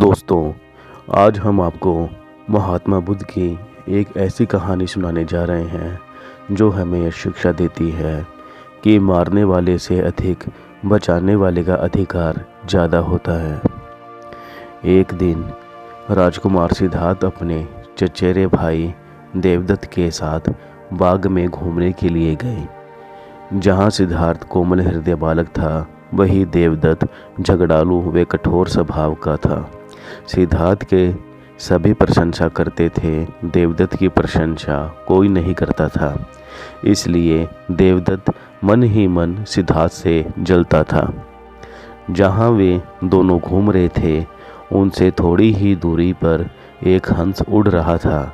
दोस्तों, आज हम आपको महात्मा बुद्ध की एक ऐसी कहानी सुनाने जा रहे हैं जो हमें यह शिक्षा देती है कि मारने वाले से अधिक बचाने वाले का अधिकार ज़्यादा होता है। एक दिन राजकुमार सिद्धार्थ अपने चचेरे भाई देवदत्त के साथ बाग में घूमने के लिए गए। जहाँ सिद्धार्थ कोमल हृदय बालक था, वही देवदत्त झगड़ालू व कठोर स्वभाव का था। सिद्धार्थ के सभी प्रशंसा करते थे, देवदत्त की प्रशंसा कोई नहीं करता था। इसलिए देवदत्त मन ही मन सिद्धार्थ से जलता था। जहाँ वे दोनों घूम रहे थे, उनसे थोड़ी ही दूरी पर एक हंस उड़ रहा था।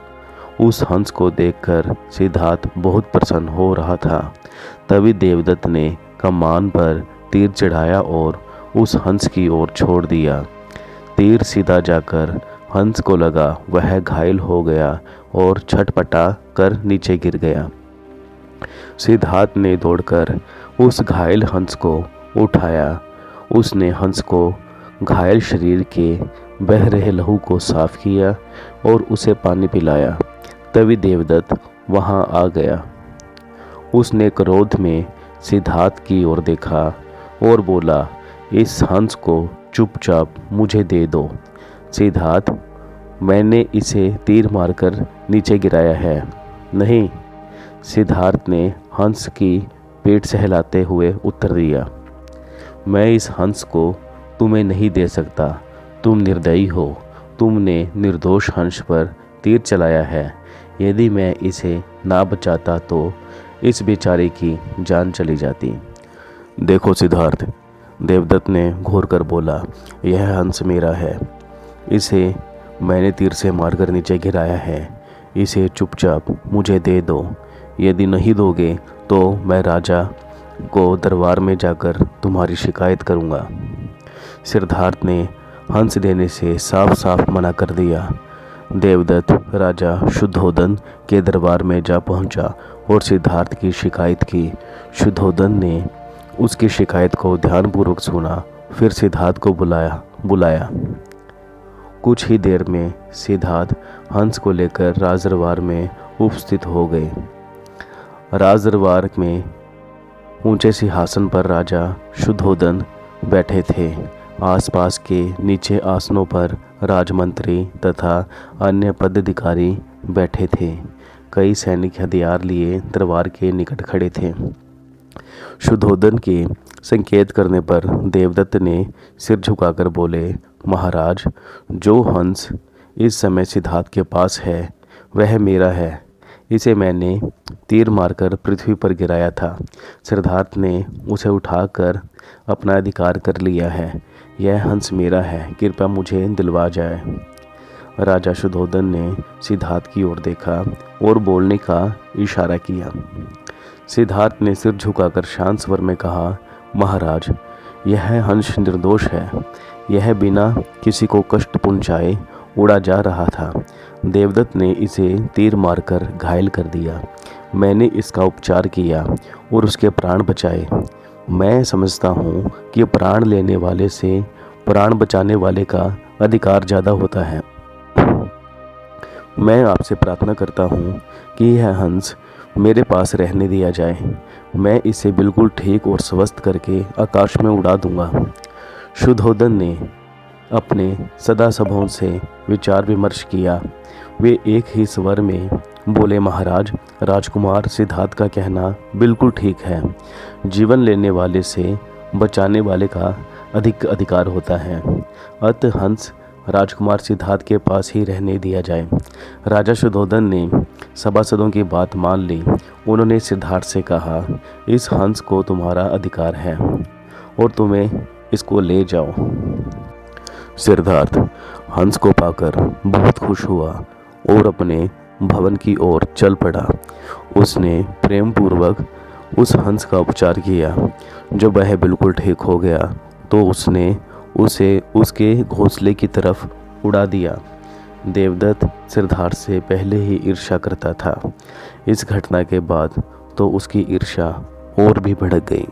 उस हंस को देखकर सिद्धार्थ बहुत प्रसन्न हो रहा था। तभी देवदत्त ने कमान पर तीर चढ़ाया और उस हंस की ओर छोड़ दिया। तीर सीधा जाकर हंस को लगा, वह घायल हो गया और छटपटा कर नीचे गिर गया। सिद्धार्थ ने दौड़कर उस घायल हंस को उठाया। उसने हंस को घायल शरीर के बह रहे लहू को साफ किया और उसे पानी पिलाया। तभी देवदत्त वहां आ गया। उसने क्रोध में सिद्धार्थ की ओर देखा और बोला, इस हंस को चुपचाप मुझे दे दो। सिद्धार्थ, मैंने इसे तीर मारकर नीचे गिराया है। नहीं, सिद्धार्थ ने हंस की पीठ सहलाते हुए उत्तर दिया, मैं इस हंस को तुम्हें नहीं दे सकता। तुम निर्दयी हो। तुमने निर्दोष हंस पर तीर चलाया है। यदि मैं इसे ना बचाता तो इस बेचारे की जान चली जाती। देखो सिद्धार्थ, देवदत्त ने घूर कर बोला, यह हंस मेरा है। इसे मैंने तीर से मारकर नीचे गिराया है। इसे चुपचाप मुझे दे दो। यदि नहीं दोगे तो मैं राजा को दरबार में जाकर तुम्हारी शिकायत करूँगा। सिद्धार्थ ने हंस देने से साफ साफ मना कर दिया। देवदत्त राजा शुद्धोधन के दरबार में जा पहुंचा और सिद्धार्थ की शिकायत की। शुद्धोधन ने उसकी शिकायत को ध्यानपूर्वक सुना, फिर सिद्धार्थ को बुलाया। कुछ ही देर में सिद्धार्थ हंस को लेकर राजदरबार में उपस्थित हो गए। राजदरबार में ऊंचे सिंहासन पर राजा शुद्धोधन बैठे थे। आसपास के नीचे आसनों पर राजमंत्री तथा अन्य पदाधिकारी बैठे थे। कई सैनिक हथियार लिए दरबार के निकट खड़े थे। शुद्धोधन के संकेत करने पर देवदत्त ने सिर झुकाकर बोले, महाराज, जो हंस इस समय सिद्धार्थ के पास है वह मेरा है। इसे मैंने तीर मारकर पृथ्वी पर गिराया था। सिद्धार्थ ने उसे उठाकर अपना अधिकार कर लिया है। यह हंस मेरा है, कृपया मुझे दिलवा जाए। राजा शुद्धोधन ने सिद्धार्थ की ओर देखा और बोलने का इशारा किया। सिद्धार्थ ने सिर झुकाकर शांत स्वर में कहा, महाराज, यह हंस निर्दोष है। यह बिना किसी को कष्ट पहुंचाए उड़ा जा रहा था। देवदत्त ने इसे तीर मारकर घायल कर दिया। मैंने इसका उपचार किया और उसके प्राण बचाए। मैं समझता हूँ कि प्राण लेने वाले से प्राण बचाने वाले का अधिकार ज़्यादा होता है। मैं आपसे प्रार्थना करता हूँ कि यह हंस मेरे पास रहने दिया जाए। मैं इसे बिल्कुल ठीक और स्वस्थ करके आकाश में उड़ा दूंगा। शुद्धोधन ने अपने सभासदों से विचार विमर्श किया। वे एक ही स्वर में बोले, महाराज, राजकुमार सिद्धार्थ का कहना बिल्कुल ठीक है। जीवन लेने वाले से बचाने वाले का अधिक अधिकार होता है। अतः हंस राजकुमार सिद्धार्थ के पास ही रहने दिया जाए। राजा शुद्धोधन ने सभासदों की बात मान ली। उन्होंने सिद्धार्थ से कहा, इस हंस को तुम्हारा अधिकार है और तुम्हें इसको ले जाओ। सिद्धार्थ हंस को पाकर बहुत खुश हुआ और अपने भवन की ओर चल पड़ा। उसने प्रेम पूर्वक उस हंस का उपचार किया। जब वह बिल्कुल ठीक हो गया तो उसने उसे उसके घोंसले की तरफ उड़ा दिया। देवदत्त सिद्धार्थ से पहले ही ईर्ष्या करता था। इस घटना के बाद तो उसकी ईर्ष्या और भी भड़क गई।